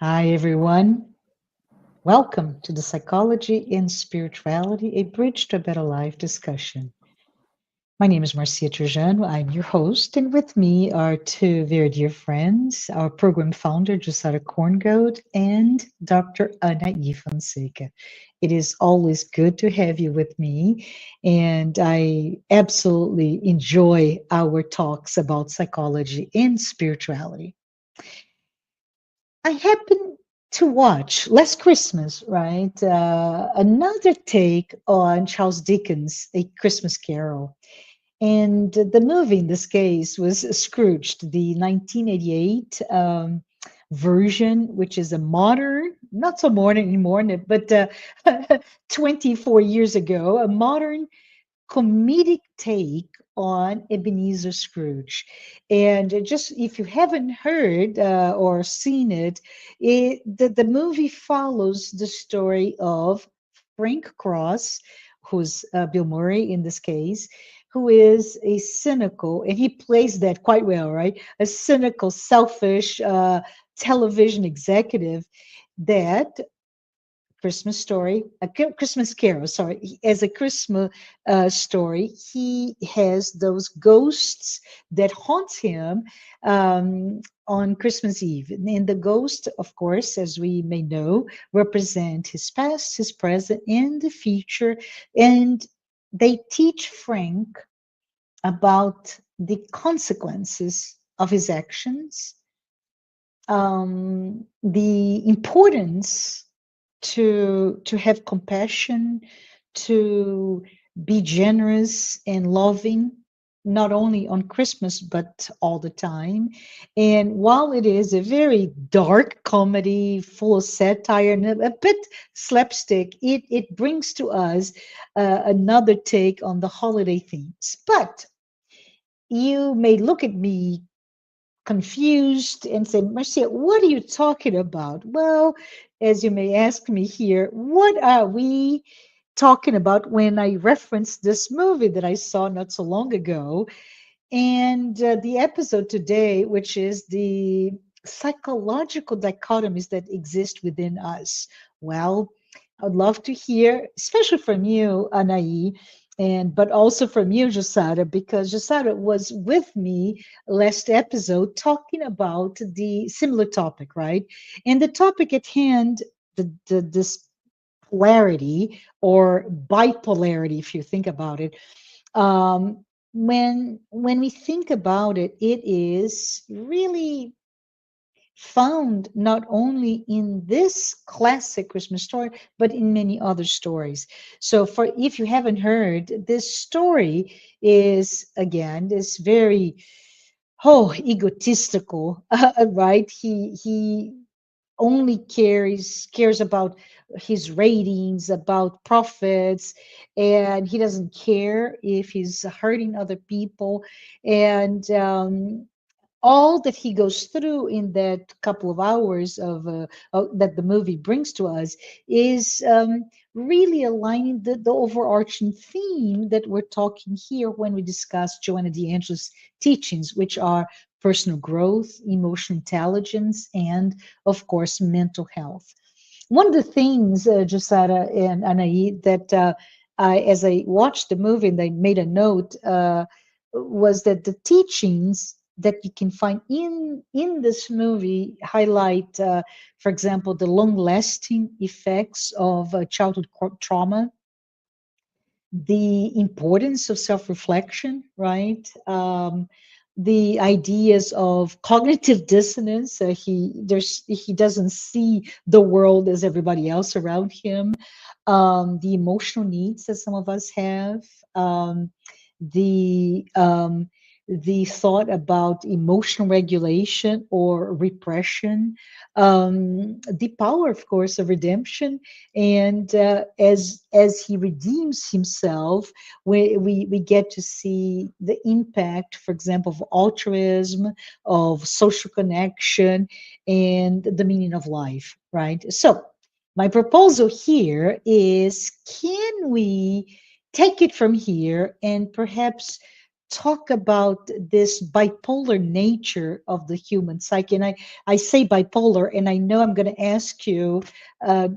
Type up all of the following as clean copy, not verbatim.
Hi, everyone. Welcome to the Psychology and Spirituality, a Bridge to a Better Life discussion. My name is Marcia Trajano. I'm your host, and with me are two very dear friends, our program founder, Jussara Korngold, and Dr. Anahy Fonseca. It is always good to have you with me, and I absolutely enjoy our talks about psychology and spirituality. I happened to watch last Christmas, right? Another take on Charles Dickens' A Christmas Carol. And the movie in this case was Scrooged, the 1988 version, which is a modern, not so modern anymore, but 24 years ago, a modern comedic take on Ebenezer Scrooge. And just if you haven't heard or seen it, the movie follows the story of Frank Cross, who's Bill Murray in this case, who is a cynical, and he plays that quite well, right? A cynical, selfish television executive that Christmas story, Christmas Carol, sorry, as a Christmas story, he has those ghosts that haunt him on Christmas Eve. And the ghosts, of course, as we may know, represent his past, his present, and the future. And they teach Frank about the consequences of his actions, the importance to have compassion, to be generous and loving, not only on Christmas but all the time. And while it is a very dark comedy, full of satire and a bit slapstick, it brings to us another take on the holiday themes. But you may look at me confused and say, Marcia, what are you talking about? Well, as you may ask me here, what are we talking about when I reference this movie that I saw not so long ago? And the episode today, which is the psychological dichotomies that exist within us. Well, I'd love to hear, especially from you, Anahy, and but also from you, Jussara, because Jussara was with me last episode talking about the similar topic, right? And the topic at hand, this polarity or bipolarity, if you think about it, when we think about it, it is really found not only in this classic Christmas story, but in many other stories. So, for if you haven't heard, this story is again this very egotistical, right? He only cares about his ratings, about profits, and he doesn't care if he's hurting other people. And all that he goes through in that couple of hours that the movie brings to us is really aligning the overarching theme that we're talking here when we discuss Joanna de Angelis teachings, which are personal growth, emotional intelligence, and of course mental health. One of the things, Jussara and Anahy, that as I watched the movie and I made a note, was that the teachings that you can find in this movie highlight, for example, the long-lasting effects of childhood trauma, the importance of self-reflection, right? The ideas of cognitive dissonance. He doesn't see the world as everybody else around him. The emotional needs that some of us have. The the thought about emotional regulation or repression, the power, of course, of redemption, and as he redeems himself, we get to see the impact, for example, of altruism, of social connection, and the meaning of life. Right. So, my proposal here is: can we take it from here and perhaps talk about this bipolar nature of the human psyche. And I say bipolar, and I know I'm going to ask you,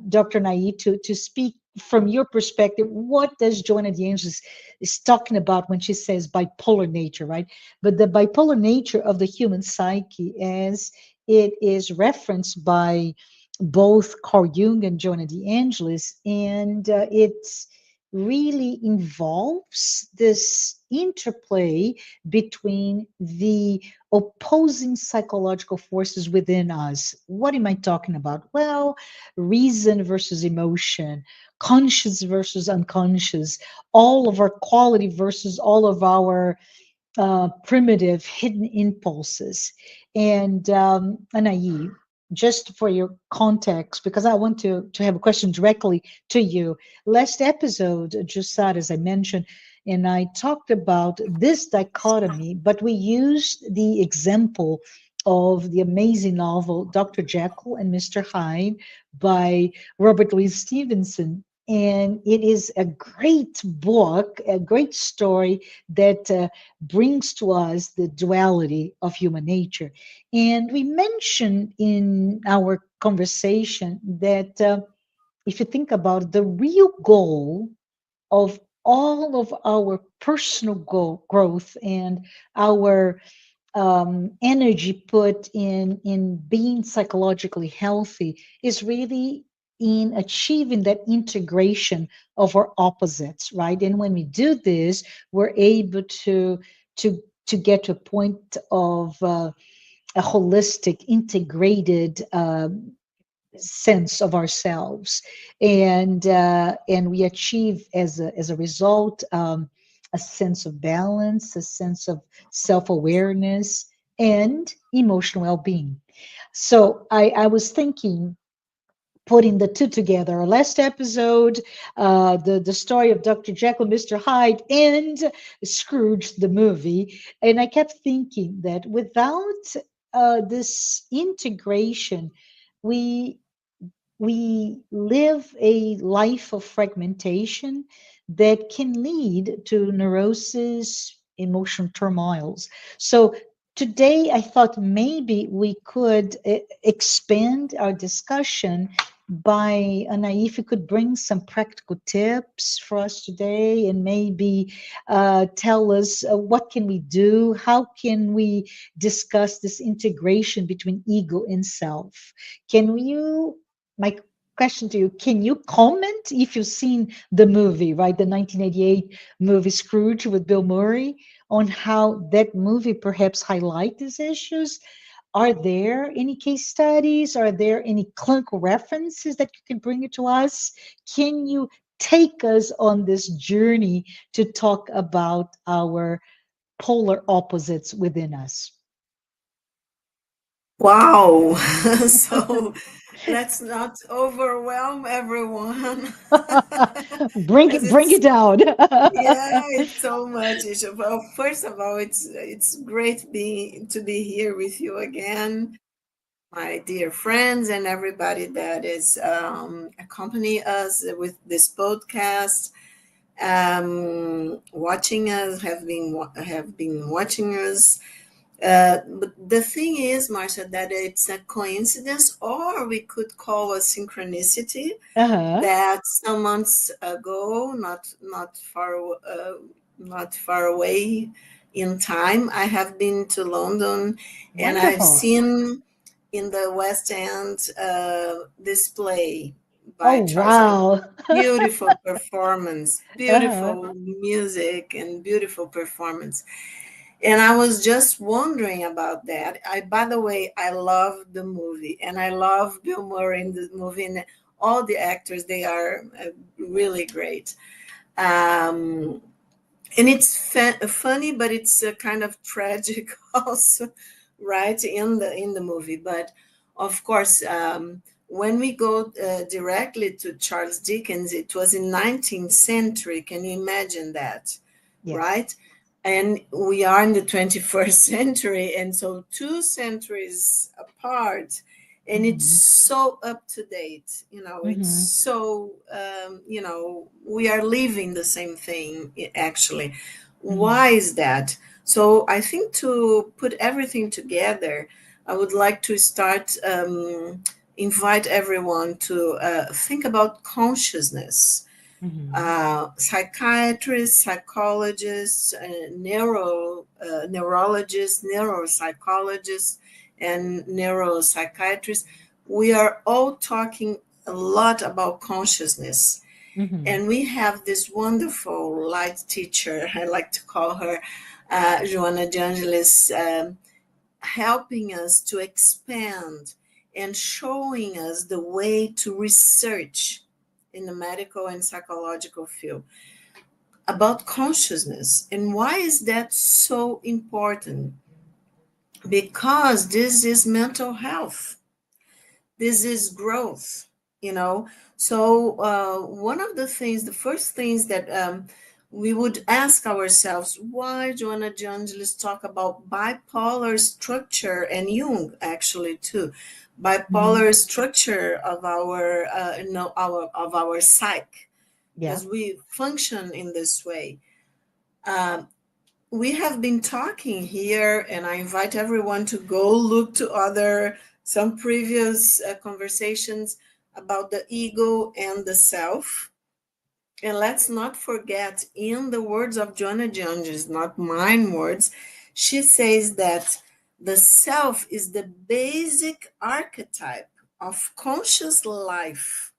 Dr. Anahy, to speak from your perspective. What does Joanna de Angelis is talking about when she says bipolar nature, right? But the bipolar nature of the human psyche, as it is referenced by both Carl Jung and Joanna de Angelis, and it's really involves this interplay between the opposing psychological forces within us. What am I talking about? Well, reason versus emotion, conscious versus unconscious, all of our quality versus all of our primitive hidden impulses. And Anahy, just for your context, because I want to have a question directly to you. Last episode, Jussara, as I mentioned, and I talked about this dichotomy, but we used the example of the amazing novel Dr. Jekyll and Mr. Hyde by Robert Louis Stevenson. And it is a great book, a great story that brings to us the duality of human nature. And we mentioned in our conversation that if you think about it, the real goal of all of our personal growth and our energy put in being psychologically healthy is really in achieving that integration of our opposites, right? And when we do this, we're able to get to a point of a holistic, integrated sense of ourselves, and we achieve as a result a sense of balance, a sense of self-awareness, and emotional well-being. So I was thinking, putting the two together, our last episode, the story of Dr. Jekyll, Mr. Hyde, and Scrooge the movie, and I kept thinking that without this integration, we we live a life of fragmentation that can lead to neurosis, emotional turmoils. So today I thought maybe we could expand our discussion by Anahy, if you could bring some practical tips for us today, and maybe tell us what can we do, how can we discuss this integration between ego and self. Can you My question to you, can you comment if you've seen the movie, right? The 1988 movie Scrooge with Bill Murray, on how that movie perhaps highlight these issues? Are there any case studies? Are there any clinical references that you can bring it to us? Can you take us on this journey to talk about our polar opposites within us? Wow. So let's not overwhelm everyone. As Bring it's it down. yeah, it's so much. Well, first of all, it's great being to be here with you again, my dear friends, and everybody that is accompany us with this podcast. Watching us have been watching us. But the thing is, Marcia, that it's a coincidence, or we could call a synchronicity, Uh-huh. that some months ago, not far away in time, I have been to London, and I've Wonderful. seen in the West End display Oh, by Charles. wow. Beautiful performance, Uh-huh. beautiful music, and beautiful performance. And I was just wondering about that. By the way, I love the movie, and I love Bill Murray in the movie, and all the actors. They are really great. Um, and it's funny, but it's kind of tragic also, right, in the movie. But of course, when we go directly to Charles Dickens, it was in 19th century. Can you imagine that, Yes. right? And we are in the 21st century, and so 2 centuries apart, and it's Mm-hmm. so up to date. It's Mm-hmm. so we are living the same thing, actually. Mm-hmm. Why is that? So I think to put everything together, I would like to start invite everyone to think about consciousness. Mm-hmm. Psychiatrists, psychologists, neurologists, neuropsychologists, and neuropsychiatrists, we are all talking a lot about consciousness. Mm-hmm. And we have this wonderful light teacher, I like to call her Joanna de Angelis, helping us to expand and showing us the way to research in the medical and psychological field about consciousness. And why is that so important? Because this is mental health, this is growth, you know. So one of the things, the first things that we would ask ourselves, why Joanna de Angelis talk about bipolar structure, and Jung actually too, Mm-hmm. bipolar structure of our no, our of our psyche, Yeah. because we function in this way. Um, we have been talking here, and I invite everyone to go look to other some previous conversations about the ego and the self. And let's not forget, in the words of Joanna Jones, not mine words, she says that the self is the basic archetype of conscious life.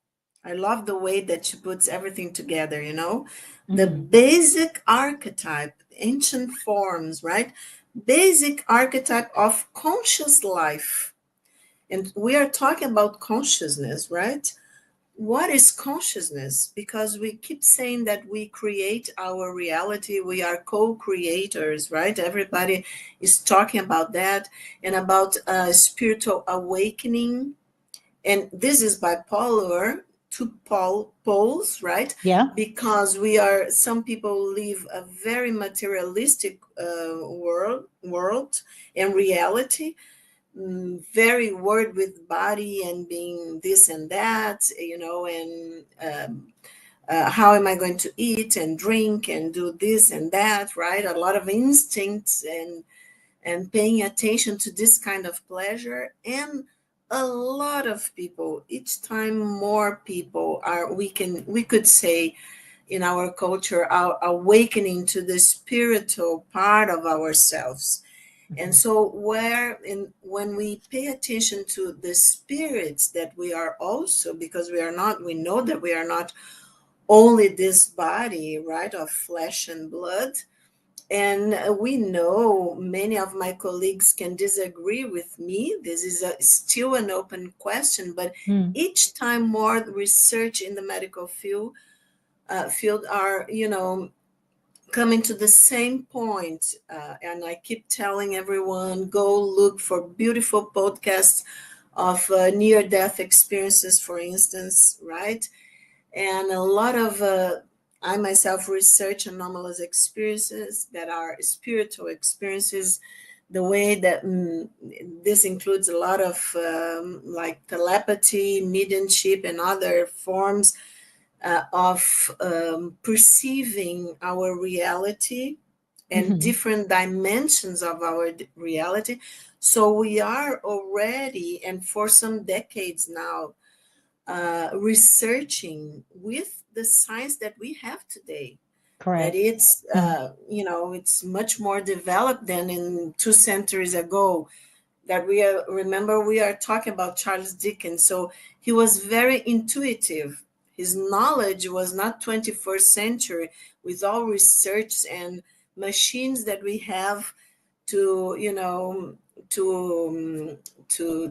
I love the way that she puts everything together, you know? The Mm-hmm. basic archetype, ancient forms, right? Basic archetype of conscious life. And we are talking about consciousness, right? What is consciousness? Because we keep saying that we create our reality, we are co-creators, right? Everybody is talking about that, and about spiritual awakening. And this is bipolar, two poles, right? Yeah. Because we are, some people live a very materialistic world and reality, very worried with body and being this and that, you know, and how am I going to eat and drink and do this and that, right? A lot of instincts and paying attention to this kind of pleasure. And a lot of people, each time more people are, we could say in our culture, are awakening to the spiritual part of ourselves. And Mm-hmm. so when we pay attention to the spirits that we are also, because we are not, we know that we are not only this body, right, of flesh and blood. And we know many of my colleagues can disagree with me. This is still an open question, but Mm. each time more research in the medical field are, you know, coming to the same point. And I keep telling everyone, go look for beautiful podcasts of near-death experiences, for instance, right? And a lot of I myself research anomalous experiences that are spiritual experiences. The way that this includes a lot of like telepathy, mediumship, and other forms of perceiving our reality and Mm-hmm. different dimensions of our reality. So we are already, and for some decades now, researching with the science that we have today. That Correct. it's, Mm. you know, it's much more developed than in 2 centuries ago. That we are, remember, we are talking about Charles Dickens. So he was very intuitive. His knowledge was not 21st century with all research and machines that we have to, you know, to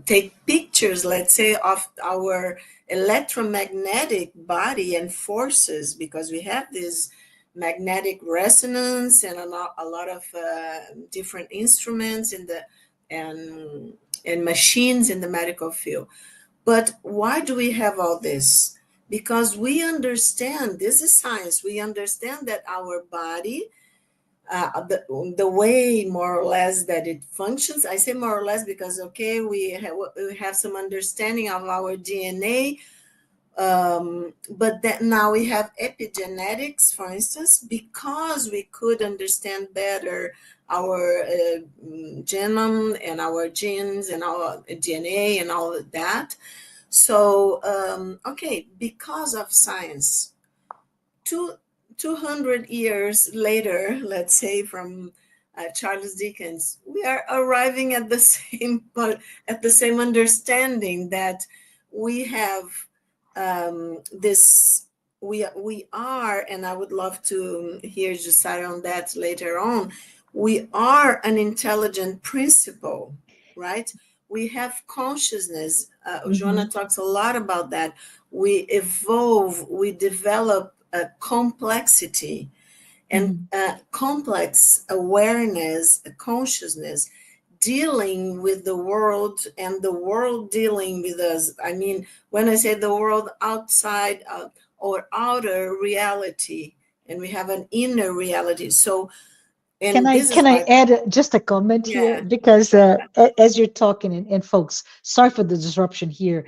take pictures, let's say, of our electromagnetic body and forces, because we have this magnetic resonance and a lot of different instruments in the and and machines in the medical field. But why do we have all this? Because we understand, this is science, we understand that our body, the way more or less that it functions, I say more or less because, okay, we have some understanding of our DNA, But that now we have epigenetics, for instance, because we could understand better our genome and our genes and our DNA and all of that. So, okay, because of science, two, 200 years later, let's say from Charles Dickens, we are arriving at the same, but at the same understanding that we have this. We are, and I would love to hear Jussara on that later on. We are an intelligent principle, right? We have consciousness. Joanna Hmm. talks a lot about that. We evolve, we develop a complexity and Hmm. complex awareness, a consciousness dealing with the world and the world dealing with us. I mean, when I say the world outside or outer reality, and we have an inner reality. So, Can and I this is can I my, add just a comment here? yeah, Because go as you're talking, and folks, sorry for the disruption here,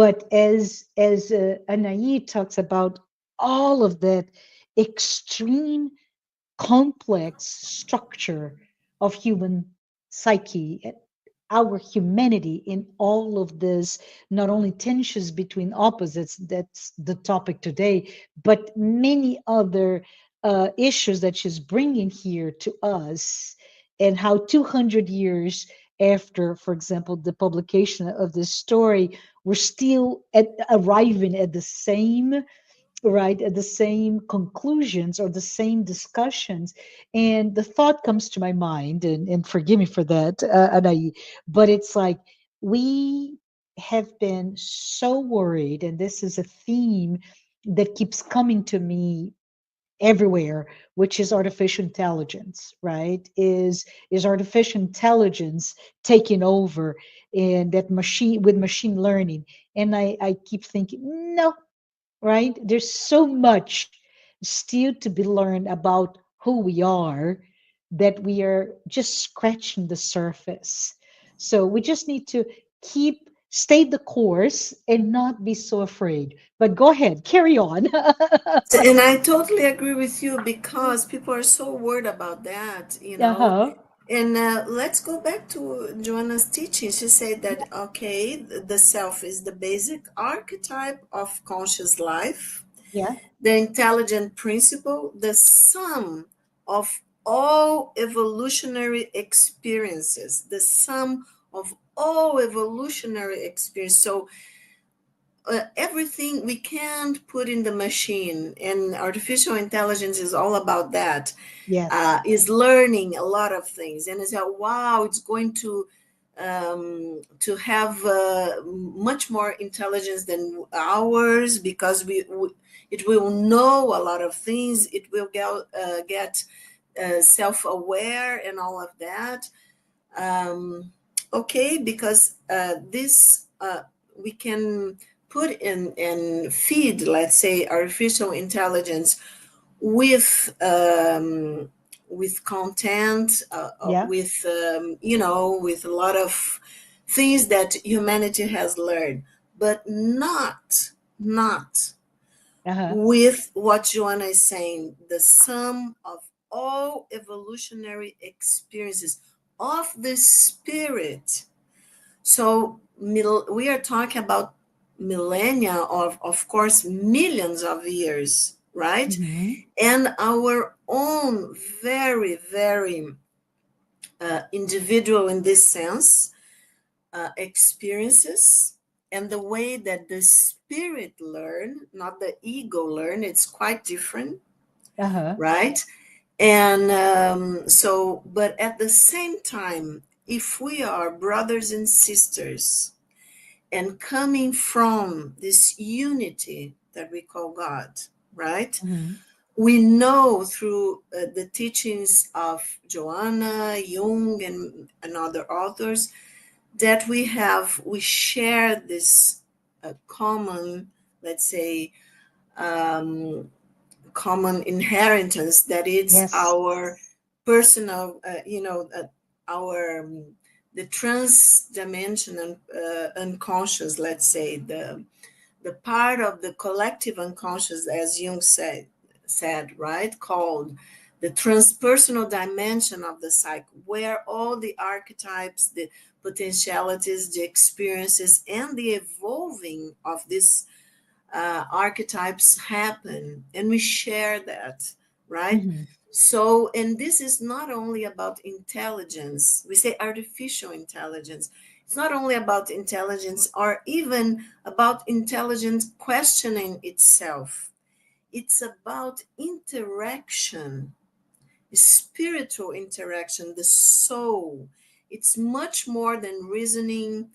but as Anahy talks about all of that extreme complex structure of human psyche, our humanity in all of this, not only tensions between opposites, that's the topic today, but many other issues that she's bringing here to us, and how 200 years after, for example, the publication of this story, we're still arriving at the same, right, at the same conclusions or the same discussions. And the thought comes to my mind, and forgive me for that, Anaï, but it's like we have been so worried, and this is a theme that keeps coming to me everywhere, which is artificial intelligence, right? Is artificial intelligence taking over, and that machine with machine learning? And I keep thinking, no, right? There's so much still to be learned about who we are, that we are just scratching the surface. So we just need to stay the course and not be so afraid. But go ahead, carry on. And I totally agree with you because people are so worried about that, you know. Uh-huh. And let's go back to Joanna's teaching. She said that, okay, the self is the basic archetype of conscious life, Yeah. the intelligent principle, the sum of all evolutionary experiences, the sum of all evolutionary experience. So everything we can't put in the machine, and artificial intelligence is all about that. Yes. Is learning a lot of things, and it's like, wow, it's going to have much more intelligence than ours, because it will know a lot of things. It will get self-aware and all of that. um, okay, because this we can put in and feed, let's say, artificial intelligence with content, Yeah. with with a lot of things that humanity has learned, but not Uh-huh. with what Joanna is saying, the sum of all evolutionary experiences of the spirit. So we are talking about millennia, of course, millions of years, right? Hmm. And our own very, very individual, in this sense, experiences, and the way that the spirit learn, not the ego learn, it's quite different, Uh-huh. right? And so, but at the same time, if we are brothers and sisters and coming from this unity that we call God, right? Hmm. We know through the teachings of Joanna, Jung, and other authors that we share this common, let's say, um, common inheritance, that it's Yes. our personal, our the trans-dimensional unconscious, let's say, the part of the collective unconscious, as Jung said, right, called the transpersonal dimension of the psyche, where all the archetypes, the potentialities, the experiences, and the evolving of these archetypes happen, and we share that, right? Hmm. So, and this is not only about intelligence, we say artificial intelligence. It's not only about intelligence or even about intelligence questioning itself. It's about interaction, spiritual interaction, the soul. It's much more than reasoning,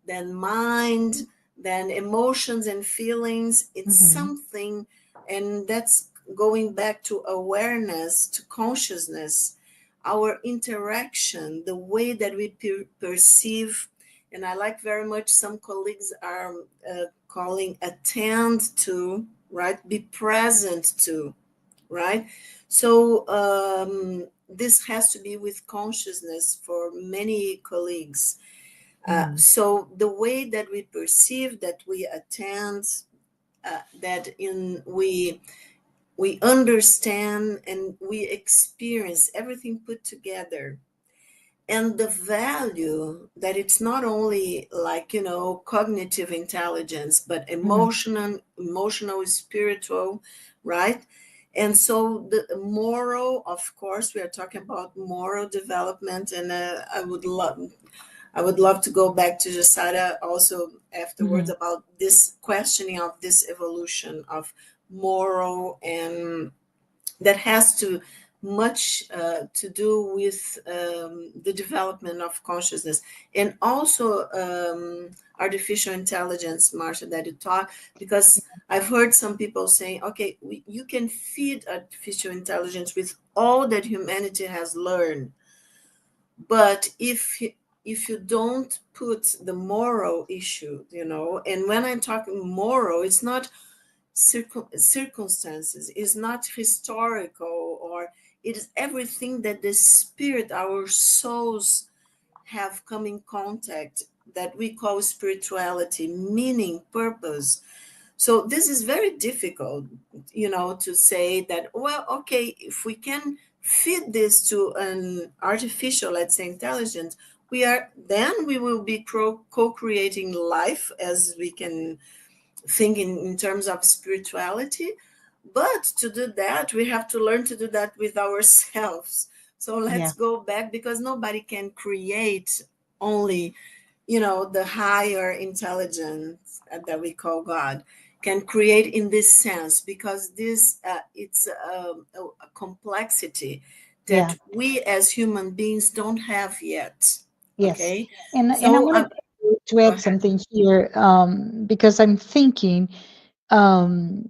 than mind, than emotions and feelings. It's Hmm. something, and that's going back to awareness, to consciousness, our interaction, the way that we perceive. And I like very much some colleagues are calling attend to, right? Be present to, right? So this has to be with consciousness for many colleagues. Hmm. So the way that we perceive, that we attend, that in we understand and we experience everything put together, and the value that it's not only like, cognitive intelligence, but Hmm. emotional, spiritual, right? And so the moral, of course, we are talking about moral development, and I would love to go back to Jussara also afterwards Hmm. about this questioning of this evolution of moral, and that has to much to do with the development of consciousness, and also artificial intelligence, Marcia, that you talk, because I've heard some people saying, okay, you can feed artificial intelligence with all that humanity has learned, but if you don't put the moral issue, and when I'm talking moral, it's not circumstances, is not historical, or it is everything that the spirit, our souls, have come in contact, that we call spirituality, meaning, purpose. So this is very difficult, to say that, well, okay, if we can feed this to an artificial, let's say, intelligence, we will be co-creating life, as we can think in terms of spirituality. But to do that, we have to learn to do that with ourselves. So let's Yeah. go back, because nobody can create only, the higher intelligence that we call God can create in this sense, because this it's a complexity Yeah. that we as human beings don't have yet. Yes. Okay, And I so wanted to go add ahead. something here, because I'm thinking, um,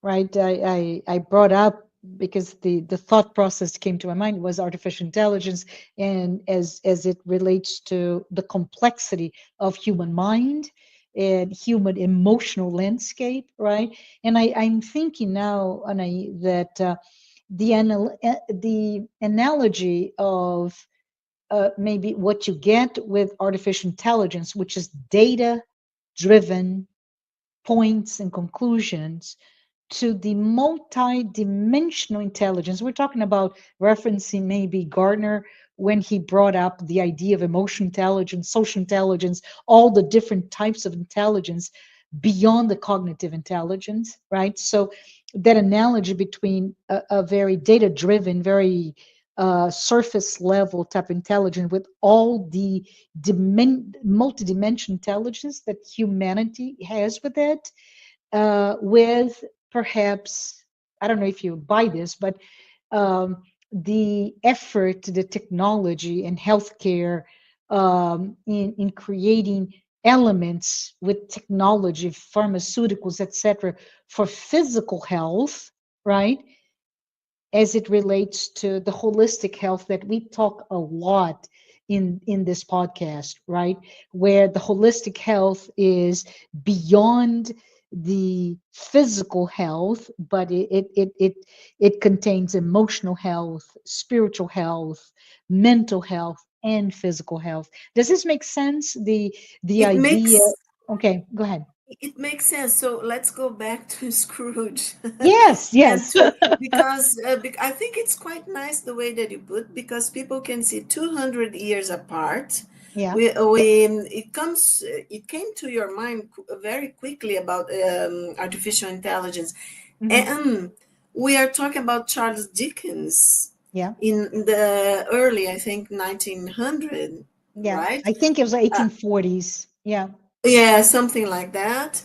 right? I brought up because the thought process came to my mind was artificial intelligence, and as it relates to the complexity of human mind and human emotional landscape, right? And I'm thinking now, Anahy, that the analogy of maybe what you get with artificial intelligence, which is data driven points and conclusions, to the multi-dimensional intelligence. We're talking about referencing maybe Gardner when he brought up the idea of emotional intelligence, social intelligence, all the different types of intelligence beyond the cognitive intelligence, right? So that analogy between a very data-driven, very surface level type intelligence with all the multi-dimensional intelligence that humanity has with it, with perhaps, I don't know if you buy this, but the effort, the technology and healthcare, in creating elements with technology, pharmaceuticals, etc., for physical health, right? As it relates to the holistic health that we talk a lot in this podcast, right? Where the holistic health is beyond the physical health, but it contains emotional health, spiritual health, mental health, and physical health. Does this make sense? The It idea. makes Okay, go ahead. it makes sense. So let's go back to Scrooge. Yes, And yes. to, because I think it's quite nice the way that you put, because people can see 200 years apart. Yeah. It came to your mind very quickly about artificial intelligence. Hmm. And we are talking about Charles Dickens Yeah. in the early, I think, 1900, Yeah. right? I think it was Uh, 1840s. Yeah. yeah, something like that,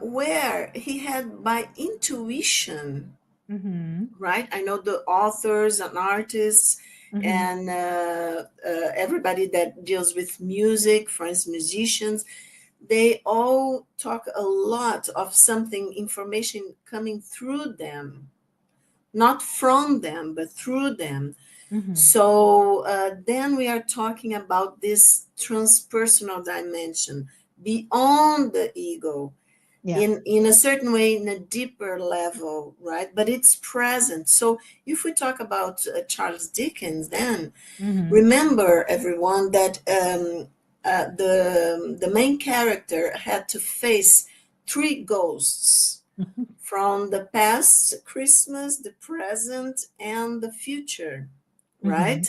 where he had by intuition, Hmm. right? I know the authors and artists Hmm. and everybody that deals with music, for instance, musicians, they all talk a lot of something, information coming through them, not from them, but through them. Hmm. So then we are talking about this transpersonal dimension beyond the ego, Yeah. in a certain way, in a deeper level, right? But it's present. So if we talk about Charles Dickens, then Hmm. remember, everyone, that the main character had to face three ghosts from the past Christmas, the present, and the future, Hmm. right?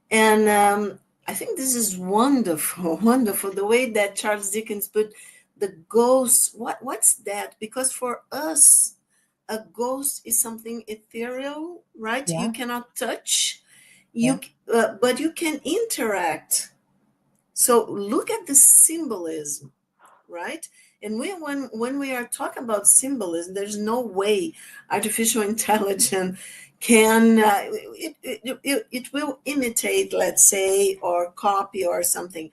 And I think this is wonderful, wonderful, the way that Charles Dickens put the ghost. What's that? Because for us, a ghost is something ethereal, right? You Yeah. cannot touch, Yeah. but you can interact. So look at the symbolism, right? And when we are talking about symbolism, there's no way artificial intelligence can it will imitate, let's say, or copy or something,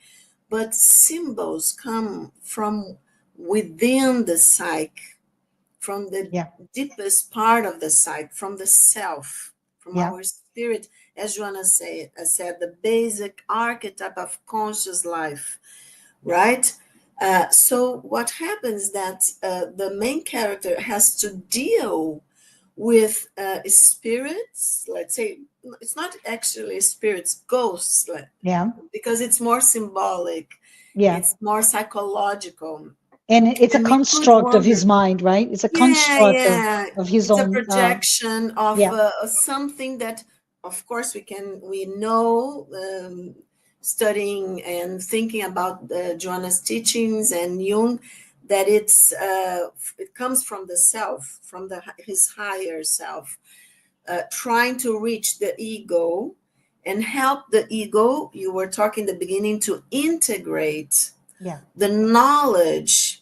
but symbols come from within the psyche, from the Yeah. deepest part of the psyche, from the self, from Yeah. our spirit, as Joanna said, the basic archetype of conscious life, right? So what happens that the main character has to deal with spirits, let's say, it's not actually spirits, ghosts, Yeah. because it's more symbolic, Yeah. it's more psychological. And it's a And we could construct of his wonder, mind, right? It's a yeah, construct yeah, of his it's a own. projection of Yeah. something that, of course, we know, studying and thinking about Joanna's teachings and Jung, that it comes from the self, from his higher self, trying to reach the ego and help the ego. You were talking in the beginning to integrate Yeah. the knowledge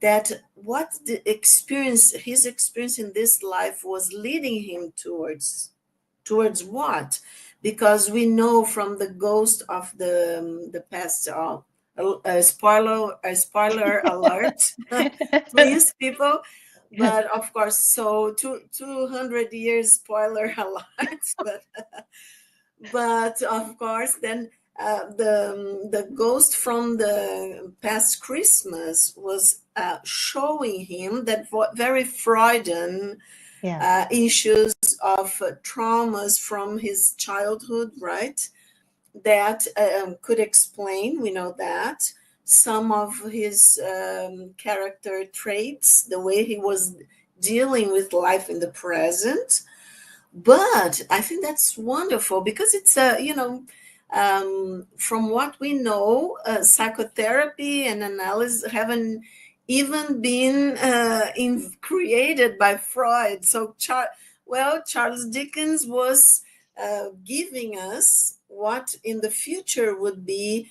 that what the experience, his experience in this life was leading him towards what, because we know from the ghost of the past, a spoiler alert, please, people. But of course, so 200 years spoiler alert. But of course, then the ghost from the past Christmas was showing him that very Freudian Yeah. issues of traumas from his childhood, right? That could explain, we know that, some of his character traits, the way he was dealing with life in the present. But I think that's wonderful because it's from what we know, psychotherapy and analysis haven't even been created by Freud. So Charles Dickens was giving us what in the future would be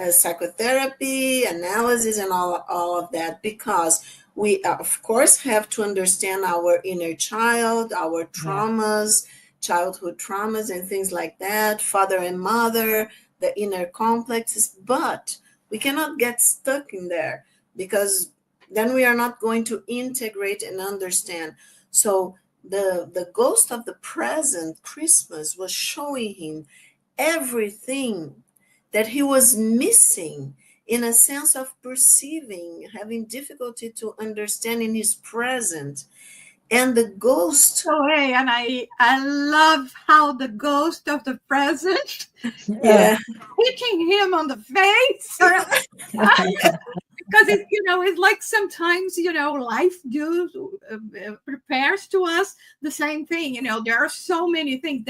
psychotherapy, analysis, and all of that, because we of course have to understand our inner child, our Yeah. traumas, childhood traumas and things like that, father and mother, the inner complexes, but we cannot get stuck in there, because then we are not going to integrate and understand. So the ghost of the present Christmas was showing him everything that he was missing, in a sense of perceiving, having difficulty to understand in his present. And the ghost, So hey, and I love how the ghost of the present Uh, yeah, hitting him on the face. because it, it's like sometimes, life prepares to us the same thing. There are so many things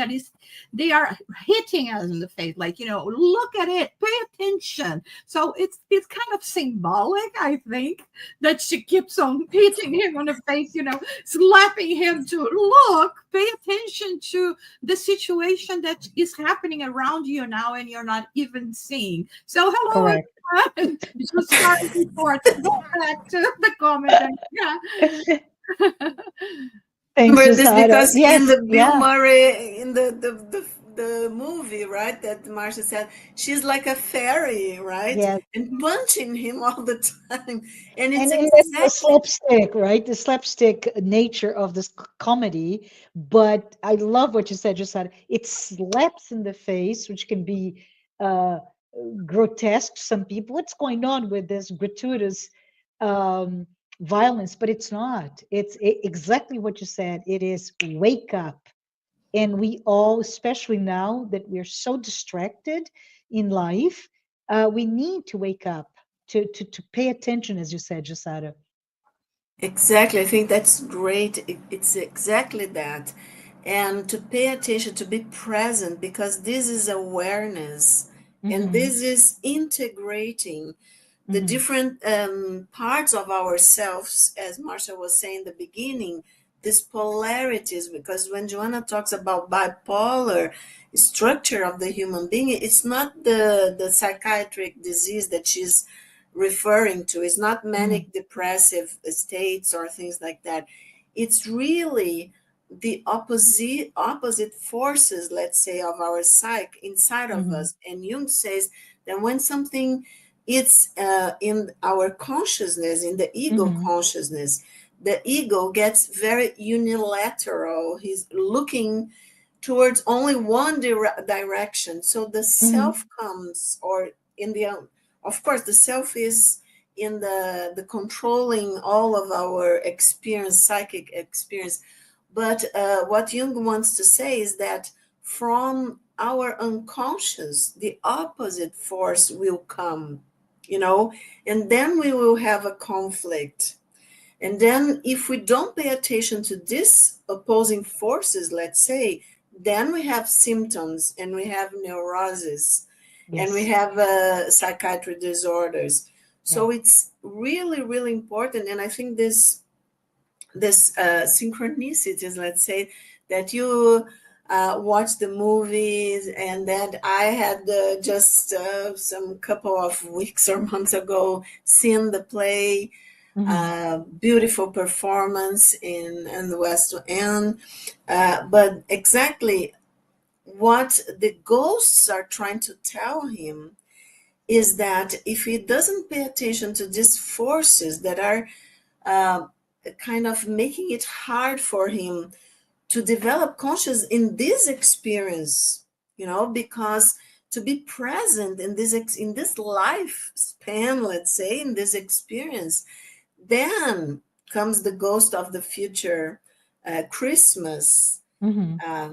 they are hitting us in the face. Like, look at it, pay attention. So it's kind of symbolic, I think, that she keeps on hitting him on the face, slapping him to look, pay attention to the situation that is happening around you now and you're not even seeing. So hello, Correct. everyone. Just started before to go back to the comment. And, yeah. Thanks, Remember this Jussara. because in Yes, the Bill yeah, Murray in the movie, right, that Marcia said, she's like a fairy, right, yes. and punching him all the time, and it's And that's the exactly slapstick, right? The slapstick nature of this comedy. But I love what you said, just said it slaps in the face, which can be uh, grotesque to some people. What's going on with this gratuitous um, violence? But it's not. It's exactly what you said. It is wake up. And we all, especially now that we're so distracted in life, we need to wake up to pay attention, as you said, Jasada. exactly. I think that's great. It's exactly that, and to pay attention, to be present, because this is awareness, and Mm-hmm, this is integrating the mm-hmm, different parts of ourselves, as Marcia was saying in the beginning, these polarities, because when Joanna talks about bipolar structure of the human being, it's not the psychiatric disease that she's referring to. It's not mm-hmm, manic depressive states or things like that. It's really the opposite forces, let's say, of our psyche inside of mm-hmm, us. And Jung says that when something it's in our consciousness, in the ego mm-hmm, consciousness, the ego gets very unilateral. He's looking towards only one direction. So the mm-hmm, self comes, or in the, of course, the self is in the controlling all of our experience, psychic experience. But what Jung wants to say is that from our unconscious, the opposite force will come, and then we will have a conflict. And then if we don't pay attention to these opposing forces, let's say, then we have symptoms and we have neuroses and we yes, have psychiatric disorders. yeah, So it's really, really important. And I think this synchronicities, let's say, that you watch the movies, and that I had just some couple of weeks or months ago seen the play, mm-hmm, beautiful performance in the West End. But exactly what the ghosts are trying to tell him is that if he doesn't pay attention to these forces that are uh, kind of making it hard for him to develop conscious in this experience, because to be present in this life span, let's say, in this experience, then comes the ghost of the future, Christmas. mm-hmm, Uh,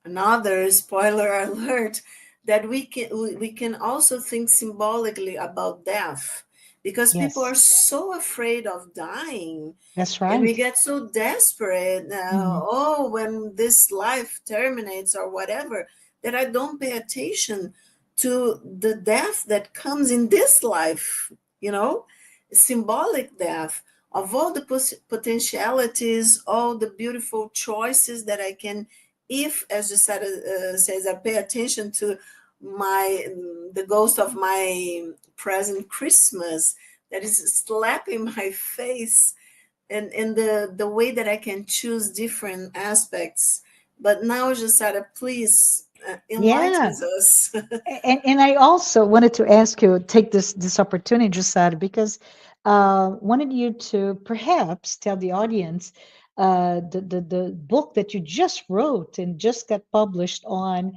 Another spoiler alert, that we can also think symbolically about death, because people yes, are so afraid of dying, that's and we right. get so desperate, Mm-hmm, when this life terminates or whatever, that I don't pay attention to the death that comes in this life, you know symbolic death of all the potentialities, all the beautiful choices that I can, if, as you said, says, I pay attention to the ghost of my present Christmas that is slapping my face, and the way that I can choose different aspects. But now, Jussara, please yeah. enlightens us. And I also wanted to ask you, take this opportunity, Jusad, because wanted you to perhaps tell the audience the book that you just wrote and just got published on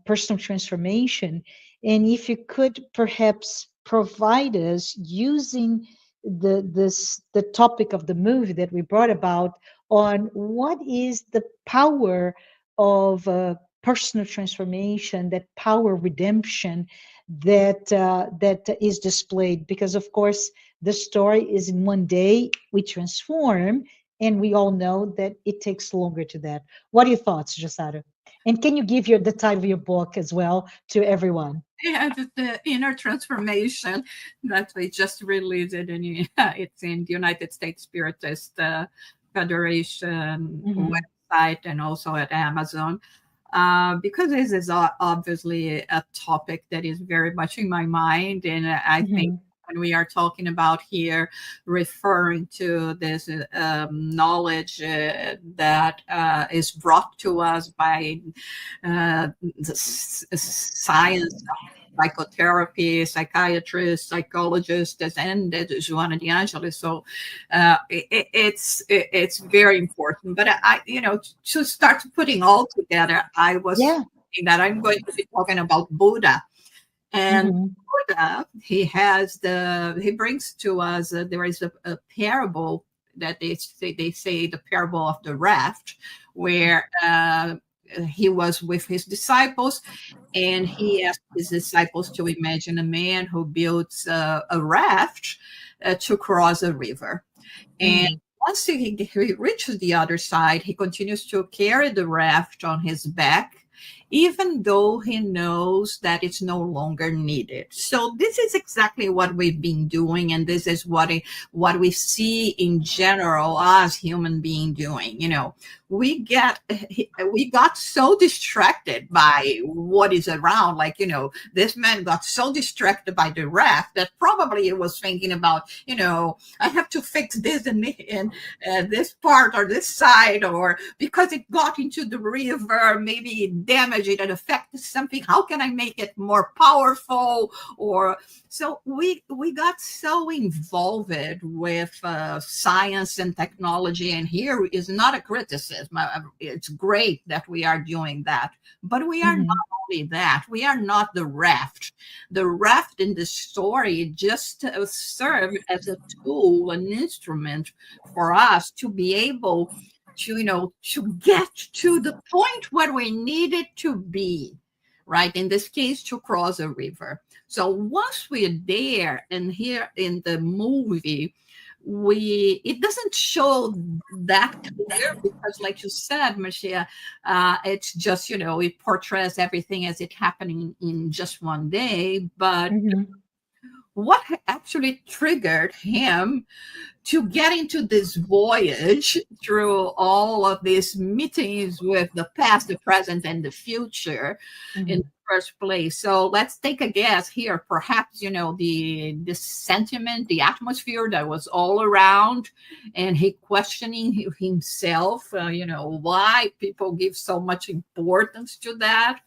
personal transformation, and if you could perhaps provide us using the topic of the movie that we brought about on what is the power of personal transformation, that power redemption, that is displayed, because of course the story is in one day we transform, and we all know that it takes longer to that. What are your thoughts, Jussara? And can you give the title of your book as well to everyone? Yeah, the inner transformation that we just released it in it's in the United States Spiritist Federation Hmm. website and also at Amazon. Because this is obviously a topic that is very much in my mind, and I think Hmm. when we are talking about here, referring to this knowledge that is brought to us by the science, psychotherapy, psychiatrists, psychologists, and Joanna de Angelis. So it's very important. But to start putting all together, I was Yeah. thinking that I'm going to be talking about Buddha. And Hmm. Buddha, he brings to us, there is a parable that they say the parable of the raft, where he was with his disciples, and he asked his disciples to imagine a man who builds a raft to cross a river. And Hmm. once he reaches the other side, he continues to carry the raft on his back, even though he knows that it's no longer needed. So this is exactly what we've been doing, and this is what we see in general as human being doing. We got so distracted by what is around. Like, this man got so distracted by the raft that probably he was thinking about, I have to fix this and this part or this side, or because it got into the river, maybe it damaged it and affected something. How can I make it more powerful? Or so we got so involved with science and technology, and here is not a criticism. It's great that we are doing that, but we are Hmm. not only that. We are not the raft. The raft in the story just served as a tool, an instrument for us to be able to get to the point where we needed to be, right? In this case, to cross a river. So once we're there, and here in the movie, it doesn't show that clear because, like you said, Marcia, it's just it portrays everything as it happening in just one day. But Hmm. what actually triggered him to get into this voyage through all of these meetings with the past, the present, and the future in Hmm. the first place? So let's take a guess here. Perhaps the sentiment, the atmosphere that was all around, and he questioning himself. Why people give so much importance to that.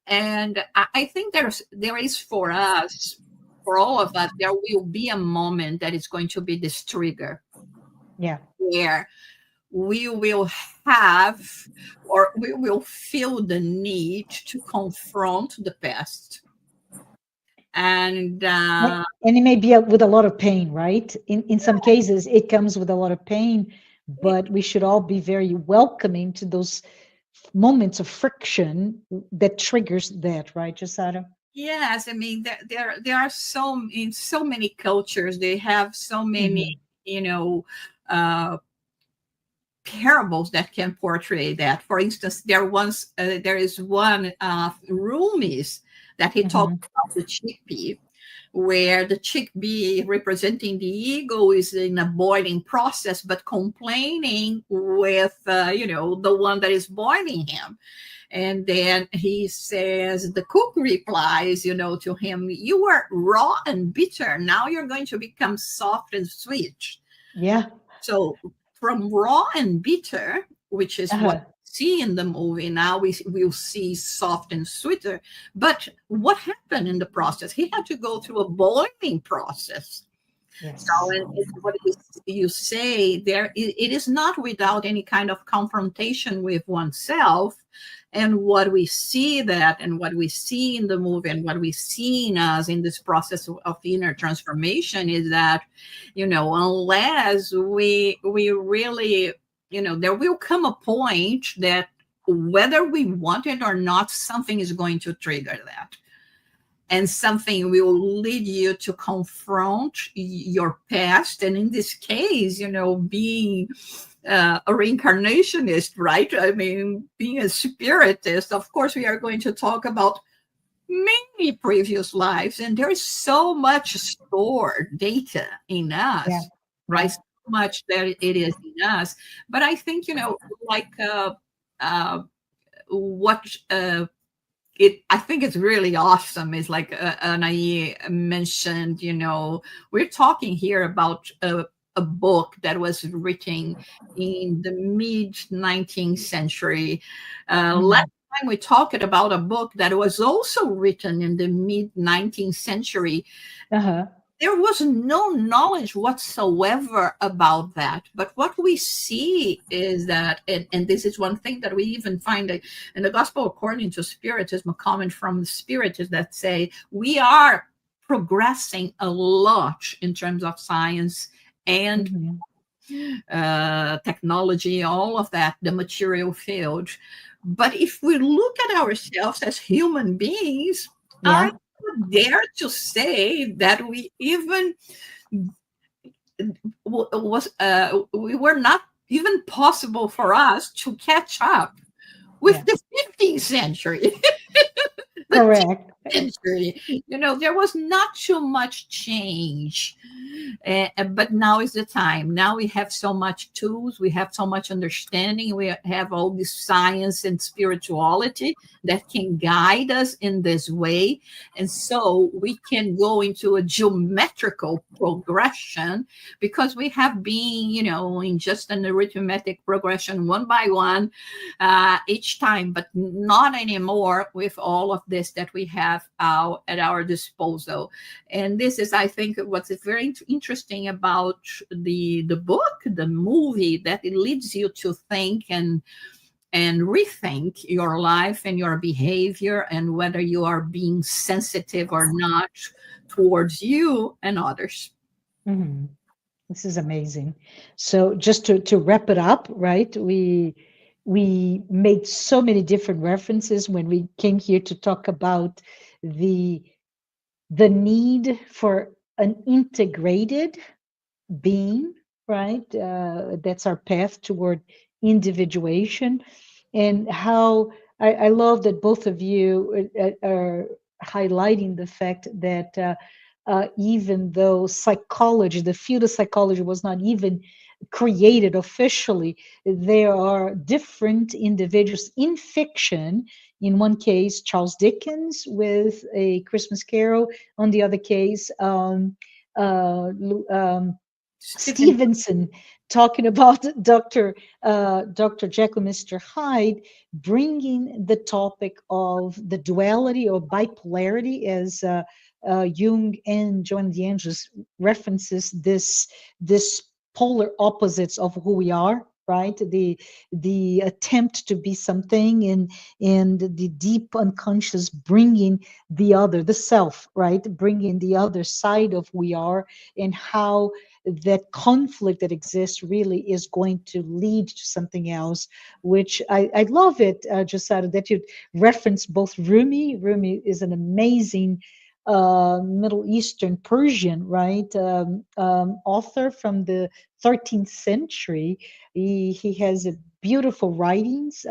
And I think there is for us, for all of us, there will be a moment that is going to be this trigger Yeah. where we will have, or we will feel the need to confront the past. And And it may be with a lot of pain, right? In some cases, it comes with a lot of pain, but we should all be very welcoming to those moments of friction that triggers that, right, Josada? yes, I mean there are in so many cultures, they have so many, Hmm. you know, uh, parables that can portray that. For instance, there is one Rumi's that he talks Hmm. about the chickpea, where the chickpea representing the ego is in a boiling process, but complaining with the one that is boiling him. And then he says, the cook replies, to him, you were raw and bitter. Now you're going to become soft and sweet. Yeah. So from raw and bitter, which is what Uh-huh. we see in the movie, now we'll see soft and sweeter. But what happened in the process? He had to go through a boiling process. So, Yes. and it's what you say there, it is not without any kind of confrontation with oneself. And what we see that, and what we see in the movie, and what we see in us in this process of inner transformation is that, unless we really, there will come a point that whether we want it or not, something is going to trigger that. and something will lead you to confront your past. And in this case, being a reincarnationist, right? I mean, being a spiritist, of course, we are going to talk about many previous lives, and there is so much stored data in Yeah. us, right? So much that it is in us. But I think, like uh, what I think it's really awesome is like Anahy mentioned, we're talking here about a book that was written in the mid 19th century. Last time we talked about a book that was also written in the mid 19th century. Uh-huh. There was no knowledge whatsoever about that. But what we see is that, and this is one thing that we even find in the Gospel according to Spiritism, a comment from the Spiritists that say we are progressing a lot in terms of science and technology, all of that, the material field. But if we look at ourselves as human beings, I would dare to say that we even we were not even possible for us to catch up with the 15th century. Correct. Century. There was not too much change. But now is the time. Now we have so much tools, we have so much understanding, we have all this science and spirituality that can guide us in this way. And so we can go into a geometrical progression because we have been, in just an arithmetic progression one by one each time, but not anymore with all of this that we have at our disposal. And this is, I think, what's very interesting about the book, the movie, that it leads you to think and rethink your life and your behavior and whether you are being sensitive or not towards you and others. This is amazing. So just to wrap it up, right? We made so many different references when we came here to talk about the need for an integrated being, right? That's our path toward individuation, and how I love that both of you are highlighting the fact that even though psychology, the field of psychology, was not even created officially, there are different individuals in fiction. In one case, Charles Dickens with A Christmas Carol. On the other case, uh, Stevenson talking about Dr. Jekyll, Mr. Hyde, bringing the topic of the duality or bipolarity, as Jung and Joanna de Angelis references this polar opposites of who we are, right? The attempt to be something, and the deep unconscious bringing the other, the self, right? Bringing the other side of who we are, and how that conflict that exists really is going to lead to something else, which I love it, Jussara, that you reference both Rumi. Rumi is an amazing Middle Eastern Persian, right? Author from the 13th century. He has a beautiful writings.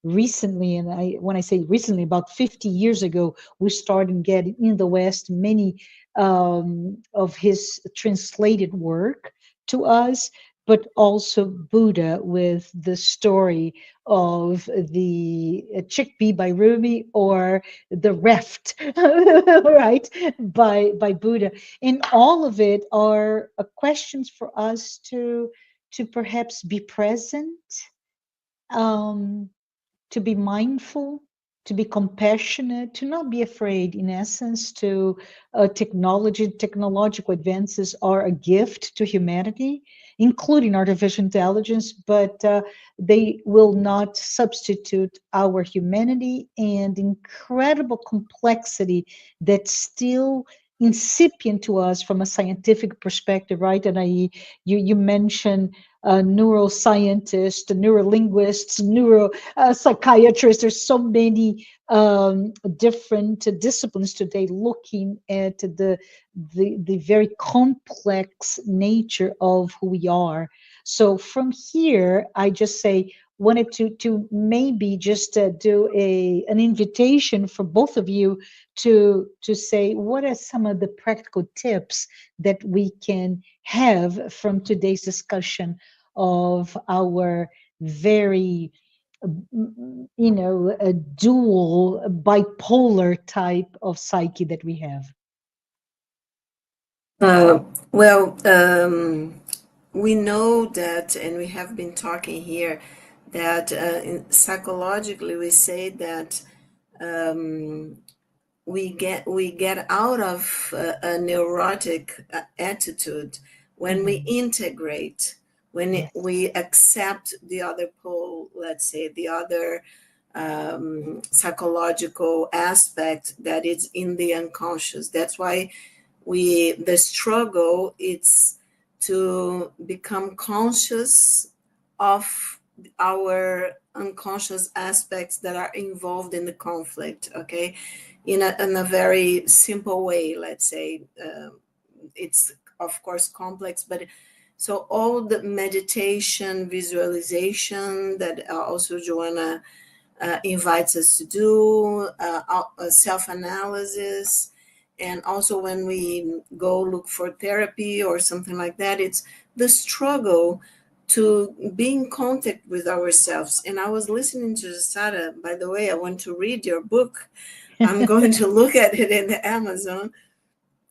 Recently, and when I say recently, about 50 years ago, we started getting in the West many of his translated work to us, but also Buddha with the story of the chickpea by Rumi, or the reft, right, by Buddha. And all of it are questions for us to perhaps be present, um, to be mindful, to be compassionate, to not be afraid. In essence, to technological advances are a gift to humanity, including artificial intelligence, but they will not substitute our humanity and incredible complexity that still incipient to us from a scientific perspective, right? And you mentioned neuroscientists, neurolinguists, neuro psychiatrists. There's so many different disciplines today looking at the very complex nature of who we are. So from here, I just say wanted to maybe just do an invitation for both of you to say what are some of the practical tips that we can have from today's discussion of our very a dual bipolar type of psyche that we have. Uh, well, we know that, and we have been talking here, that psychologically we say that we get out of a neurotic attitude when we integrate, when Yes. we accept the other pole, let's say the other psychological aspect that is in the unconscious. That's why the struggle is to become conscious of our unconscious aspects that are involved in the conflict, okay, in a very simple way, let's say. It's of course complex, but so all the meditation, visualization that also Joanna invites us to do, self-analysis, and also when we go look for therapy or something like that, it's the struggle to be in contact with ourselves. And I was listening to Jussara, by the way, I want to read your book. I'm going to look at it in the Amazon.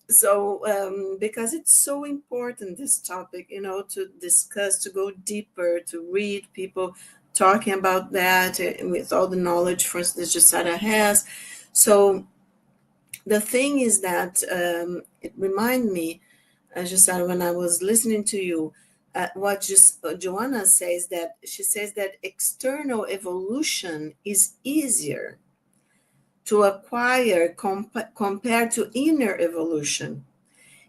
So because it's so important, this topic, to discuss, to go deeper, to read people talking about that, with all the knowledge, for instance, Jussara has. So the thing is that it reminded me, Jussara, when I was listening to you, what Joanna says, that she says that external evolution is easier to acquire compared to inner evolution.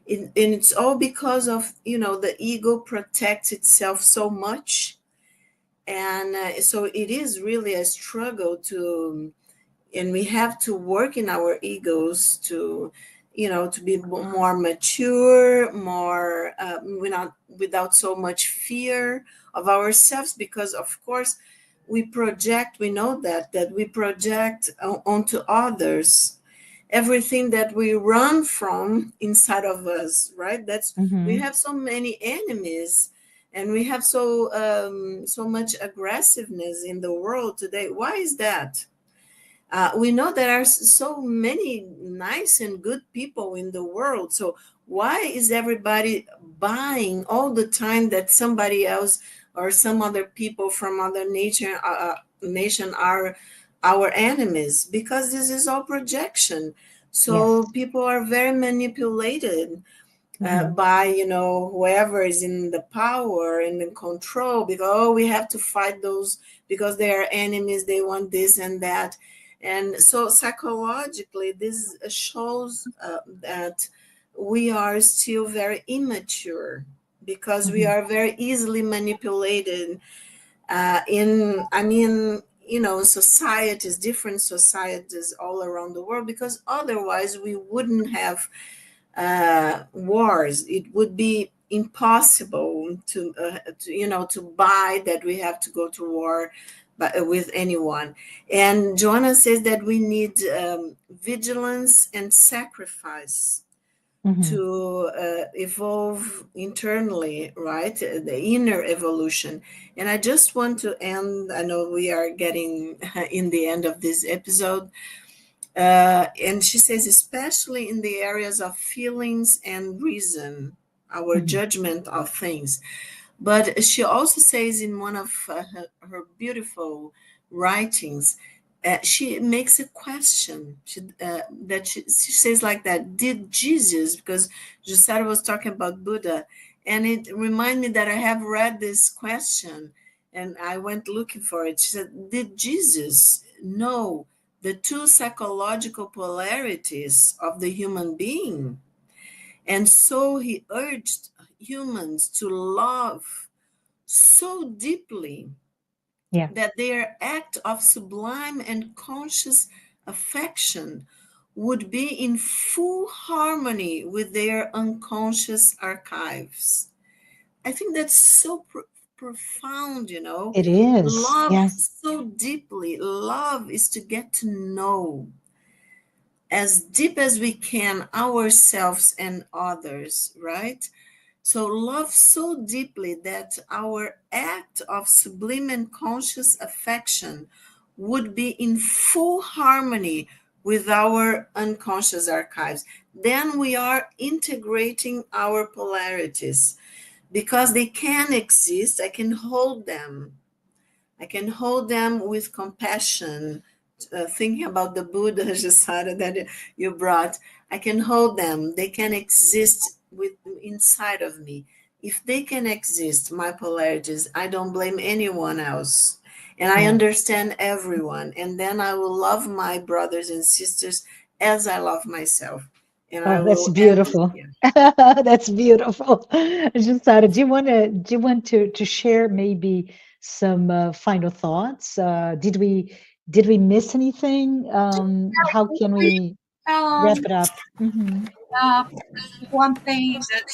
And it's all because of, the ego protects itself so much. And so it is really a struggle and we have to work in our egos to be more mature, more without so much fear of ourselves, because of course we know that we project onto others everything that we run from inside of us, right? We Mm-hmm. have so many enemies, and we have so much aggressiveness in the world today. Why is that? We know there are so many nice and good people in the world. So why is everybody buying all the time that somebody else or some other people from other nation are our enemies? Because this is all projection. Yes. So people are very manipulated Mm-hmm. by whoever is in the power and in control, because we have to fight those because they are enemies, they want this and that. And so psychologically this shows that we are still very immature, because we Mm-hmm. are very easily manipulated in I mean societies, different societies all around the world, because otherwise we wouldn't have wars. It would be impossible to buy that we have to go to war with anyone. And Joanna says that we need vigilance and sacrifice Mm-hmm. to evolve internally, right? The inner evolution. And I just want to end, I know we are getting in the end of this episode, and she says, especially in the areas of feelings and reason, our Mm-hmm. judgment of things. But she also says in one of her beautiful writings, she makes a question she says like that: did Jesus, because Jussara was talking about Buddha, and it reminded me that I have read this question and I went looking for it. She said, did Jesus know the two psychological polarities of the human being? And so he urged humans to love so deeply Yeah, that their act of sublime and conscious affection would be in full harmony with their unconscious archives. I think that's so profound, you know. it is. Love Yes. so deeply. Love is to get to know as deep as we can ourselves and others, right? So, love so deeply that our act of sublime and conscious affection would be in full harmony with our unconscious archives. Then we are integrating our polarities because they can exist. I can hold them. I can hold them with compassion. Thinking about the Buddha, Jussara, that you brought, I can hold them. They can exist with inside of me. If they can exist, my polarities, I don't blame anyone else. And I Yeah. understand everyone. And then I will love my brothers and sisters as I love myself. And I Oh, that's will end beautiful. here. That's beautiful. Jusara, do you want to share maybe some final thoughts? Did we miss anything? How can we wrap Um, it up? Hmm. uh, One thing that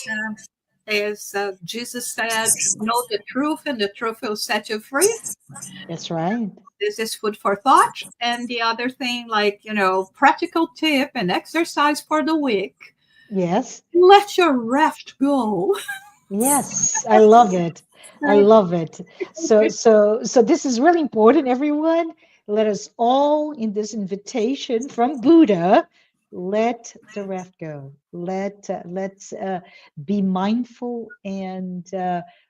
is Jesus said, "Know the truth, and the truth will set you free." That's right. This is food for thought. And the other thing, like, practical tip and exercise for the week: Yes. let your raft go. Yes, I love it. I love it. So this is really important, everyone. Let us all in this invitation from Buddha, let the raft go. Let's be mindful and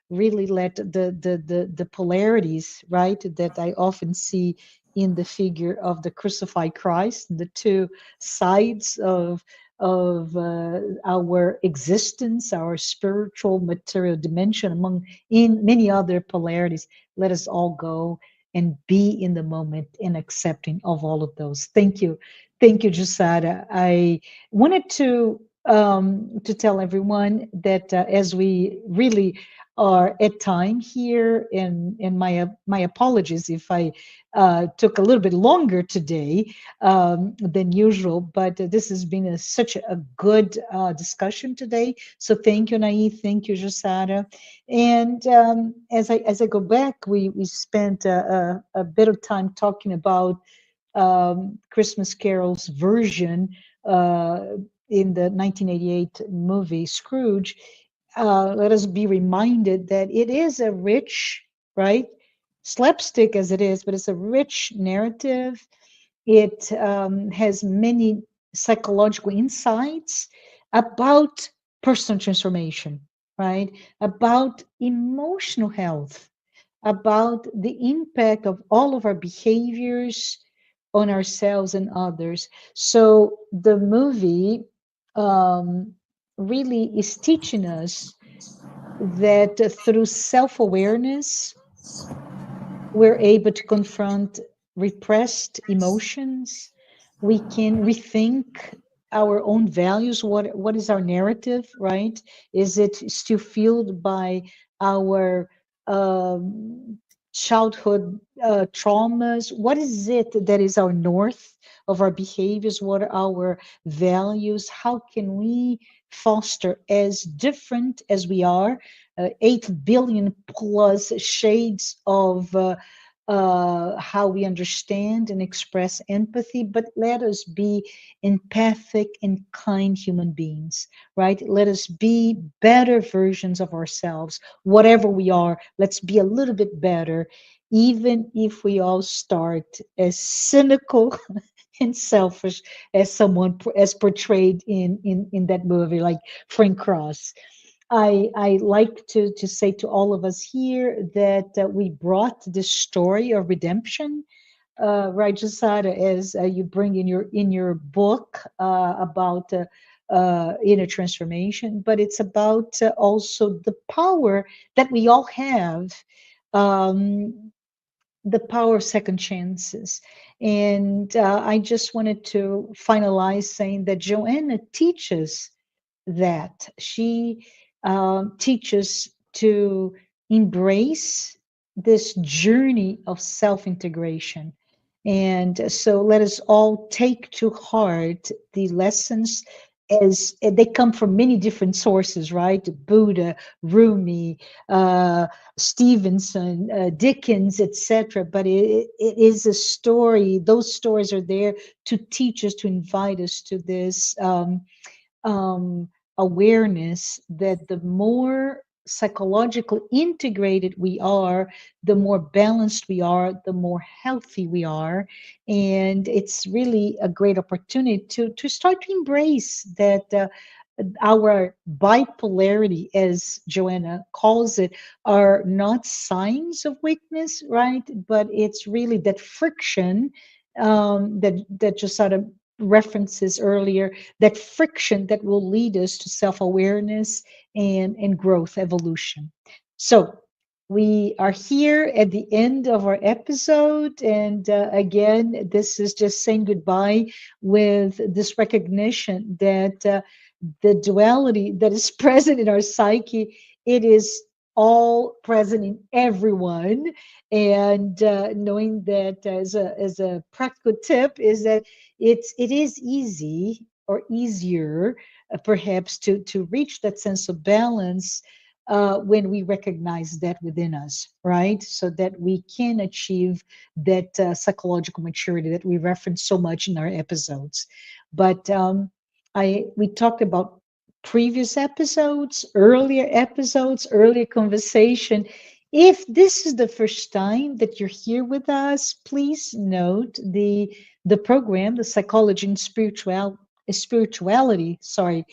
really let the polarities, right, that I often see in the figure of the crucified Christ, the two sides of our existence, our spiritual material dimension, among in many other polarities. Let us all go and be in the moment and accepting of all of those. Thank you, Jusada. I wanted to tell everyone that as we really are at time here, and my apologies if I took a little bit longer today than usual. But this has been such a good discussion today. So thank you, Anahy. Thank you, Jussara. And as I go back, we spent a bit of time talking about Christmas Carol's version uh, in the 1988 movie Scrooge. Let us be reminded that it is a rich, right, slapstick as it is, but it's a rich narrative. It has many psychological insights about personal transformation, right? About emotional health, about the impact of all of our behaviors on ourselves and others. So the movie um, really is teaching us that through self awareness, we're able to confront repressed emotions. We can rethink our own values. What is our narrative, right? Is it still fueled by our um, childhood traumas? What is it that is our north of our behaviors? What are our values? How can we foster, as different as we are, 8 billion plus shades of how we understand and express empathy, but let us be empathic and kind human beings, right? Let us be better versions of ourselves, whatever we are. Let's be a little bit better, even if we all start as cynical and selfish as someone as portrayed in that movie, like Frank Cross. I like to say to all of us here that we brought this story of redemption, right, Jasada, as you bring in your book about inner transformation, but it's about also the power that we all have, um, the power of second chances. And I just wanted to finalize saying that Joanna teaches that. She teaches to embrace this journey of self integration. And so let us all take to heart the lessons as they come from many different sources, right? Buddha, Rumi, uh, Stevenson, Dickens, etc. But it is a story. Those stories are there to teach us, to invite us to this um, awareness that the more psychologically integrated we are, the more balanced we are, the more healthy we are. And it's really a great opportunity to start to embrace that. Our bipolarity, as Joanna calls it, are not signs of weakness, right? But it's really that friction that Jussara references earlier, that friction that will lead us to self-awareness and growth evolution. So we are here at the end of our episode. And again, this is just saying goodbye with this recognition that the duality that is present in our psyche, it is all present in everyone. And knowing that as a practical tip is that it is easy or easier perhaps to reach that sense of balance when we recognize that within us, right? So that we can achieve that psychological maturity that we reference so much in our episodes. But I we talked about previous episodes, earlier conversation. If this is the first time that you're here with us, please note the program, the Psychology and Spirituality, sorry,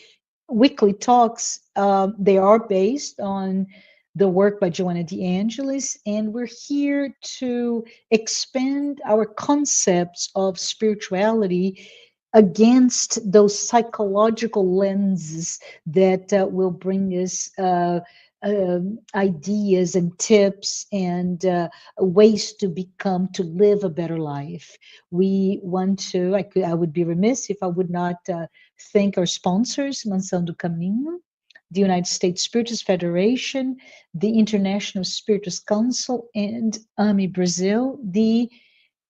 weekly talks. They are based on the work by Joanna de Angelis, and we're here to expand our concepts of spirituality against those psychological lenses that will bring us ideas and tips and ways to become, to live a better life. We want to, I would be remiss if I would not thank our sponsors, Mansão do Caminho, the United States Spiritist Federation, the International Spiritist Council, and AMI Brazil, the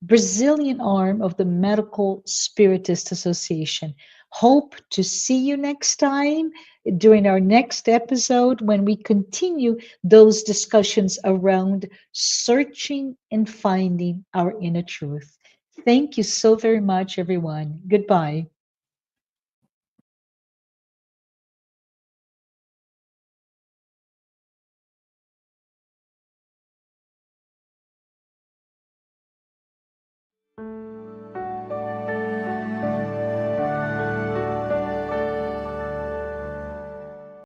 Brazilian arm of the Medical Spiritist Association. Hope to see you next time during our next episode when we continue those discussions around searching and finding our inner truth. Thank you so very much, everyone. Goodbye.